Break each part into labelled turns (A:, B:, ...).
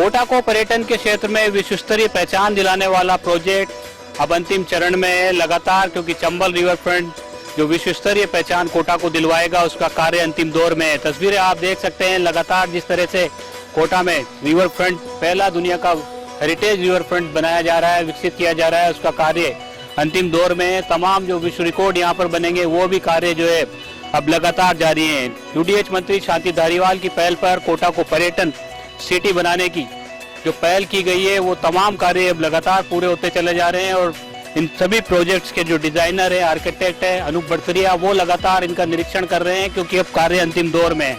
A: कोटा को पर्यटन के क्षेत्र में विश्व स्तरीय पहचान दिलाने वाला प्रोजेक्ट अब अंतिम चरण में है लगातार, क्योंकि चंबल रिवर फ्रंट जो विश्व स्तरीय पहचान कोटा को दिलवाएगा उसका कार्य अंतिम दौर में है। तस्वीरें आप देख सकते हैं लगातार जिस तरह से कोटा में रिवर फ्रंट पहला दुनिया का हेरिटेज रिवर फ्रंट बनाया जा रहा है, विकसित किया जा रहा है, उसका कार्य अंतिम दौर में है। तमाम जो विश्व रिकॉर्ड यहाँ पर बनेंगे वो भी कार्य जो है अब लगातार जारी है। यूडीएच मंत्री शांति धारीवाल की पहल पर कोटा को पर्यटन सिटी बनाने की जो पहल की गई है वो तमाम कार्य अब लगातार पूरे होते चले जा रहे हैं और इन सभी प्रोजेक्ट्स के जो डिजाइनर है, आर्किटेक्ट है अनूप बड़सरिया, वो लगातार इनका निरीक्षण कर रहे हैं क्योंकि अब कार्य अंतिम दौर में है।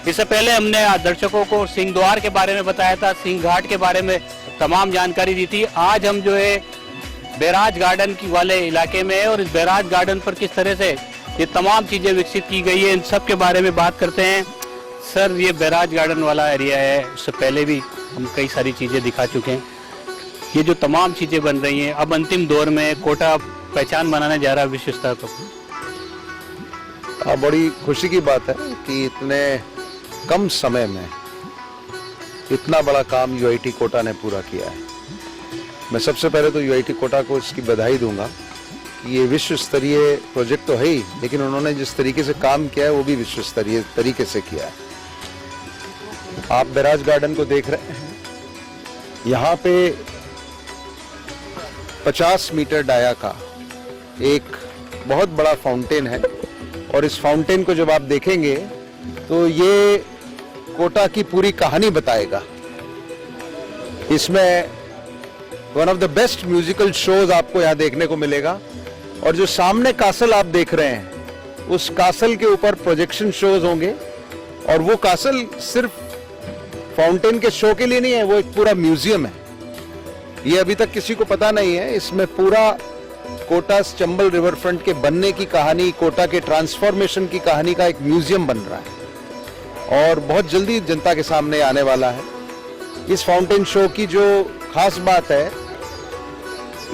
A: इससे पहले हमने दर्शकों को सिंह द्वार के बारे में बताया था, सिंह घाट के बारे में तमाम जानकारी दी थी। आज हम जो है बैराज गार्डन की वाले इलाके में है और इस बैराज गार्डन पर किस तरह से ये तमाम चीजें विकसित की गई है इन सब के बारे में बात करते हैं। सर, ये बैराज गार्डन वाला एरिया है, उससे पहले भी हम कई सारी चीजें दिखा चुके हैं। ये जो तमाम चीजें बन रही हैं अब अंतिम दौर में कोटा पहचान बनाने जा रहा है विश्व स्तर पर।
B: बड़ी खुशी की बात है कि इतने कम समय में इतना बड़ा काम यूआईटी कोटा ने पूरा किया है। मैं सबसे पहले तो यूआईटी कोटा को इसकी बधाई दूंगा कि ये विश्व स्तरीय प्रोजेक्ट तो है ही, लेकिन उन्होंने जिस तरीके से काम किया है वो भी विश्व स्तरीय तरीके से किया है। आप बैराज गार्डन को देख रहे हैं, यहाँ पे 50 मीटर डाया का एक बहुत बड़ा फाउंटेन है और इस फाउंटेन को जब आप देखेंगे तो ये कोटा की पूरी कहानी बताएगा। इसमें one of the best musical shows आपको यहाँ देखने को मिलेगा और जो सामने कासल आप देख रहे हैं उस कासल के ऊपर प्रोजेक्शन शोज होंगे और वो कासल सिर्फ फाउंटेन के शो के लिए नहीं है, वो एक पूरा म्यूजियम है। ये अभी तक किसी को पता नहीं है, इसमें पूरा कोटा चंबल रिवर फ्रंट के बनने की कहानी, कोटा के ट्रांसफॉर्मेशन की कहानी का एक म्यूजियम बन रहा है और बहुत जल्दी जनता के सामने आने वाला है। इस फाउंटेन शो की जो खास बात है,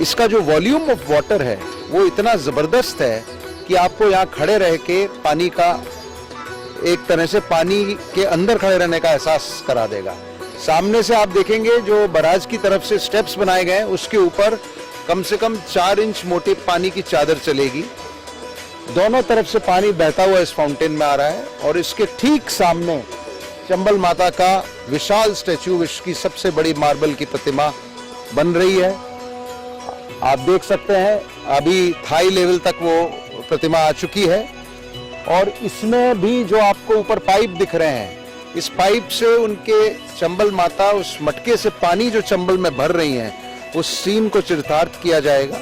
B: इसका जो वॉल्यूम ऑफ वाटर है वो इतना जबरदस्त है कि आपको यहाँ खड़े रह के पानी का एक तरह से पानी के अंदर खड़े रहने का एहसास करा देगा। सामने से आप देखेंगे जो बैराज की तरफ से स्टेप्स बनाए गए हैं उसके ऊपर कम से कम 4 इंच मोटी पानी की चादर चलेगी। दोनों तरफ से पानी बहता हुआ इस फाउंटेन में आ रहा है और इसके ठीक सामने चंबल माता का विशाल स्टैचू, विश्व की सबसे बड़ी मार्बल की प्रतिमा बन रही है। आप देख सकते हैं अभी थाई लेवल तक वो प्रतिमा आ चुकी है और इसमें भी जो आपको ऊपर पाइप दिख रहे हैं, इस पाइप से उनके चंबल माता उस मटके से पानी जो चंबल में भर रही हैं उस सीन को चरितार्थ किया जाएगा।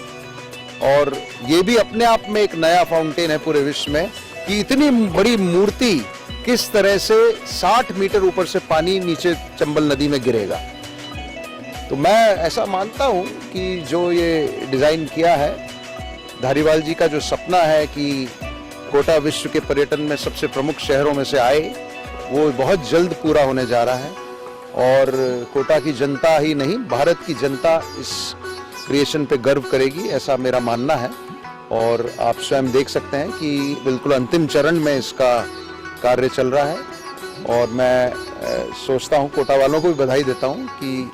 B: और ये भी अपने आप में एक नया फाउंटेन है पूरे विश्व में कि इतनी बड़ी मूर्ति किस तरह से 60 मीटर ऊपर से पानी नीचे चंबल नदी में गिरेगा। तो मैं ऐसा मानता हूं कि जो ये डिजाइन किया है, धारीवाल जी का जो सपना है कि कोटा विश्व के पर्यटन में सबसे प्रमुख शहरों में से आए, वो बहुत जल्द पूरा होने जा रहा है और कोटा की जनता ही नहीं भारत की जनता इस क्रिएशन पे गर्व करेगी, ऐसा मेरा मानना है। और आप स्वयं देख सकते हैं कि बिल्कुल अंतिम चरण में इसका कार्य चल रहा है और मैं सोचता हूं, कोटा वालों को भी बधाई देता हूं कि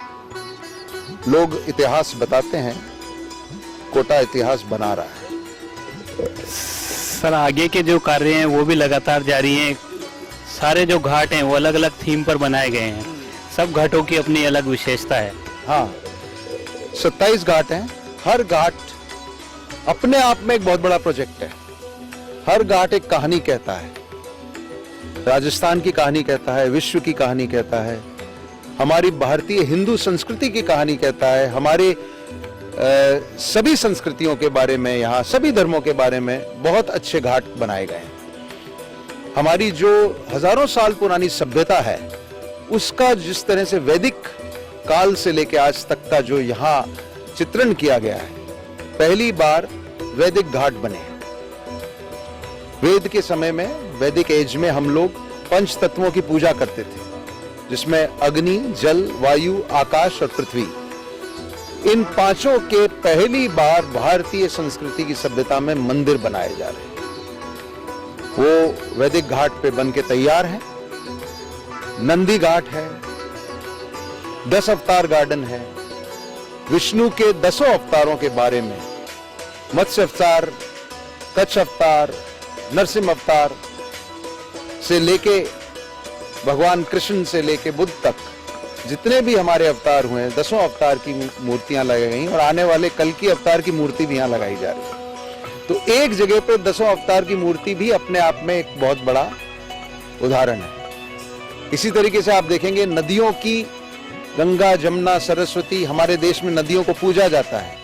B: लोग इतिहास बताते हैं, कोटा इतिहास बना रहा है।
A: सर, आगे के जो कार्य हैं वो भी लगातार जारी हैं। सारे जो घाट हैं वो अलग अलग थीम पर बनाए गए हैं, सब घाटों की अपनी अलग विशेषता है।
B: हाँ, 27 घाट हैं, हर घाट अपने आप में एक बहुत बड़ा प्रोजेक्ट है। हर घाट एक कहानी कहता है, राजस्थान की कहानी कहता है, विश्व की कहानी कहता है, हमारी भारतीय हिंदू संस्कृति की कहानी कहता है, हमारे सभी संस्कृतियों के बारे में, यहाँ सभी धर्मों के बारे में बहुत अच्छे घाट बनाए गए हैं। हमारी जो हजारों साल पुरानी सभ्यता है उसका जिस तरह से वैदिक काल से लेकर आज तक का जो यहाँ चित्रण किया गया है, पहली बार वैदिक घाट बने। वेद के समय में, वैदिक एज में हम लोग 5 तत्वों की पूजा करते थे, जिसमें अग्नि, जल, वायु, आकाश और पृथ्वी। इन 5 के पहली बार भारतीय संस्कृति की सभ्यता में मंदिर बनाए जा रहे हैं। वो वैदिक घाट पे बन के तैयार है। नंदी घाट है, 10 अवतार गार्डन है, विष्णु के 10 अवतारों के बारे में, मत्स्य अवतार, कच्छ अवतार, नरसिंह अवतार से लेके भगवान कृष्ण से लेके बुद्ध तक जितने भी हमारे अवतार हुए हैं, 10 अवतार की मूर्तियां लगाई गई और आने वाले कल की अवतार की मूर्ति भी यहाँ लगाई जा रही है। तो एक जगह पे 10 अवतार की मूर्ति भी अपने आप में एक बहुत बड़ा उदाहरण है। इसी तरीके से आप देखेंगे नदियों की, गंगा, जमुना, सरस्वती, हमारे देश में नदियों को पूजा जाता है।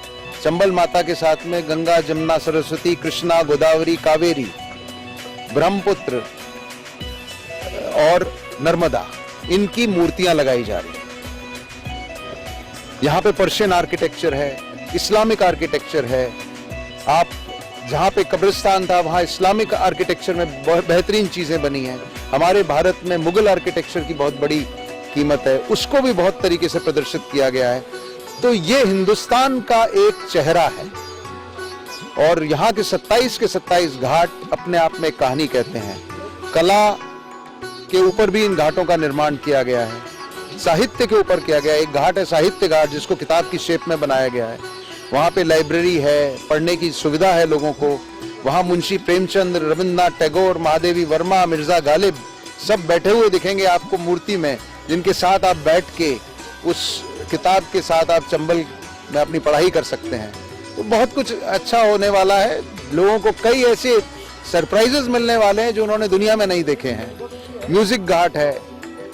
B: चंबल माता के साथ में गंगा, जमुना, सरस्वती, कृष्णा, गोदावरी, कावेरी, ब्रह्मपुत्र और नर्मदा, इनकी मूर्तियां लगाई जा रही हैं। यहाँ पे पर्शियन आर्किटेक्चर है, इस्लामिक आर्किटेक्चर है। आप जहाँ पे कब्रिस्तान था वहाँ इस्लामिक आर्किटेक्चर में बेहतरीन चीजें बनी हैं। हमारे भारत में मुगल आर्किटेक्चर की बहुत बड़ी कीमत है, उसको भी बहुत तरीके से प्रदर्शित किया गया है। तो ये हिंदुस्तान का एक चेहरा है और यहाँ के 27 के 27 घाट अपने आप में कहानी कहते हैं। कला के ऊपर भी इन घाटों का निर्माण किया गया है, साहित्य के ऊपर किया गया है। एक घाट है साहित्य घाट, जिसको किताब की शेप में बनाया गया है। वहाँ पे लाइब्रेरी है, पढ़ने की सुविधा है लोगों को। वहाँ मुंशी प्रेमचंद, रविन्द्रनाथ टैगोर, महादेवी वर्मा, मिर्जा गालिब सब बैठे हुए दिखेंगे आपको मूर्ति में, जिनके साथ आप बैठ के उस किताब के साथ आप चंबल में अपनी पढ़ाई कर सकते हैं। तो बहुत कुछ अच्छा होने वाला है। लोगों को कई ऐसे सरप्राइजेस मिलने वाले हैं जो उन्होंने दुनिया में नहीं देखे हैं। म्यूजिक घाट है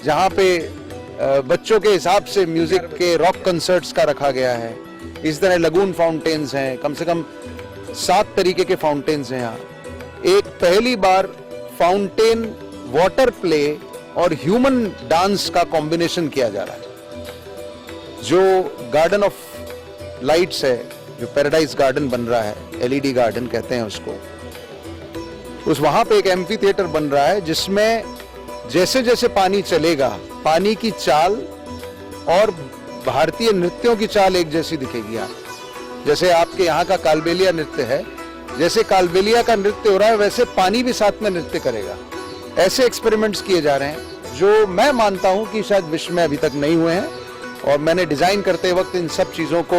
B: जहाँ पे बच्चों के हिसाब से म्यूजिक के रॉक कंसर्ट्स का रखा गया है। इस तरह लगून फाउंटेन्स हैं, कम से कम 7 तरीके के फाउंटेन्स हैं यहाँ। एक पहली बार फाउंटेन, वाटर प्ले और ह्यूमन डांस का कॉम्बिनेशन किया जा रहा है। जो गार्डन ऑफ लाइट्स है, जो पैराडाइज गार्डन बन रहा है, एलईडी गार्डन कहते हैं उसको, उस वहां पे एक एम्फी थिएटर बन रहा है जिसमें जैसे जैसे पानी चलेगा, पानी की चाल और भारतीय नृत्यों की चाल एक जैसी दिखेगी। आप जैसे आपके यहाँ का कालबेलिया नृत्य है, जैसे कालबेलिया का नृत्य हो रहा है वैसे पानी भी साथ में नृत्य करेगा। ऐसे एक्सपेरिमेंट्स किए जा रहे हैं जो मैं मानता हूं कि शायद विश्व में अभी तक नहीं हुए हैं। और मैंने डिजाइन करते वक्त इन सब चीजों को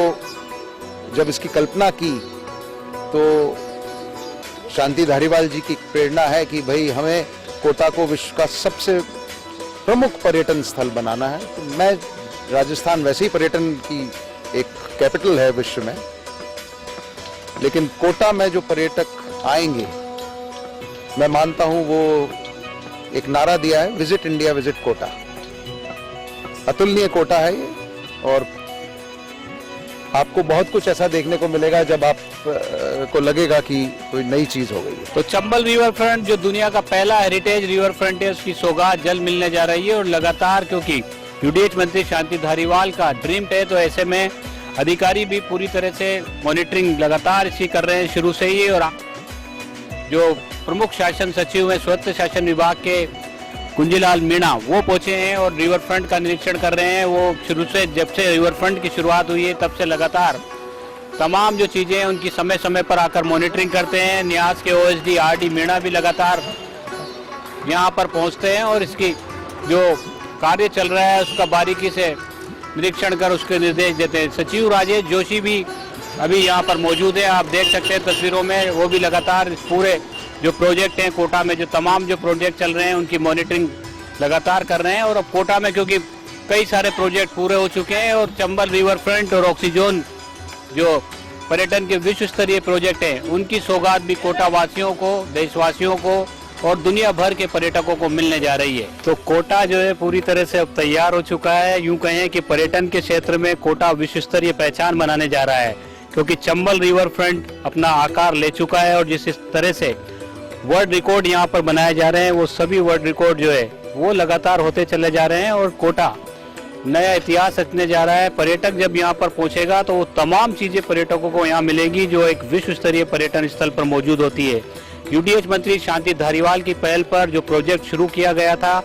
B: जब इसकी कल्पना की तो शांति धारीवाल जी की प्रेरणा है कि भाई हमें कोटा को विश्व का सबसे प्रमुख पर्यटन स्थल बनाना है। तो मैं, राजस्थान वैसे ही पर्यटन की एक कैपिटल है विश्व में, लेकिन कोटा में जो पर्यटक आएंगे, मैं मानता हूं वो एक नारा दिया है, विजिट इंडिया, विजिट कोटा। अतुलनीय कोटा है ये और आपको बहुत कुछ ऐसा देखने को मिलेगा जब आप को लगेगा कि कोई नई चीज हो गई है।
A: तो चंबल रिवर फ्रंट जो दुनिया का पहला हेरिटेज रिवर फ्रंट है, उसकी सौगात जल्द मिलने जा रही है। और लगातार, क्योंकि यूडीएच मंत्री शांति धारीवाल का ड्रीम है, तो ऐसे में अधिकारी भी पूरी तरह से मॉनिटरिंग लगातार इसकी कर रहे हैं शुरू से ही। और जो प्रमुख शासन सचिव हैं स्वच्छ शासन विभाग के कुंजीलाल मीणा, वो पहुंचे हैं और रिवर फ्रंट का निरीक्षण कर रहे हैं। वो शुरू से, जब से रिवर फ्रंट की शुरुआत हुई है तब से लगातार तमाम जो चीजें हैं उनकी समय समय पर आकर मॉनिटरिंग करते हैं। न्यास के ओएसडी आरडी मीणा भी लगातार यहाँ पर पहुंचते हैं और इसकी जो कार्य चल रहा है उसका बारीकी से निरीक्षण कर उसके निर्देश देते हैं। सचिव राजेश जोशी भी अभी यहाँ पर मौजूद है, आप देख सकते हैं तस्वीरों में। वो भी लगातार इस पूरे जो प्रोजेक्ट हैं कोटा में, जो तमाम जो प्रोजेक्ट चल रहे हैं उनकी मॉनिटरिंग लगातार कर रहे हैं। और अब कोटा में क्योंकि कई सारे प्रोजेक्ट पूरे हो चुके हैं और चंबल रिवर फ्रंट और ऑक्सीजोन जो पर्यटन के विश्व स्तरीय प्रोजेक्ट हैं, उनकी सौगात भी कोटा वासियों को, देशवासियों को और दुनिया भर के पर्यटकों को मिलने जा रही है। तो कोटा जो है पूरी तरह से अब तैयार हो चुका है। यूं कहें कि पर्यटन के क्षेत्र में कोटा विश्व स्तरीय पहचान बनाने जा रहा है, क्योंकि चंबल रिवर फ्रंट अपना आकार ले चुका है। और जिस तरह से वर्ल्ड रिकॉर्ड यहाँ पर बनाए जा रहे हैं, वो सभी वर्ल्ड रिकॉर्ड जो है वो लगातार होते चले जा रहे हैं और कोटा नया इतिहास रचने जा रहा है। पर्यटक जब यहाँ पर पहुंचेगा तो वो तमाम चीजें पर्यटकों को यहाँ मिलेगी जो एक विश्व स्तरीय पर्यटन स्थल पर मौजूद होती है। यूडीएच मंत्री शांति धारीवाल की पहल पर जो प्रोजेक्ट शुरू किया गया था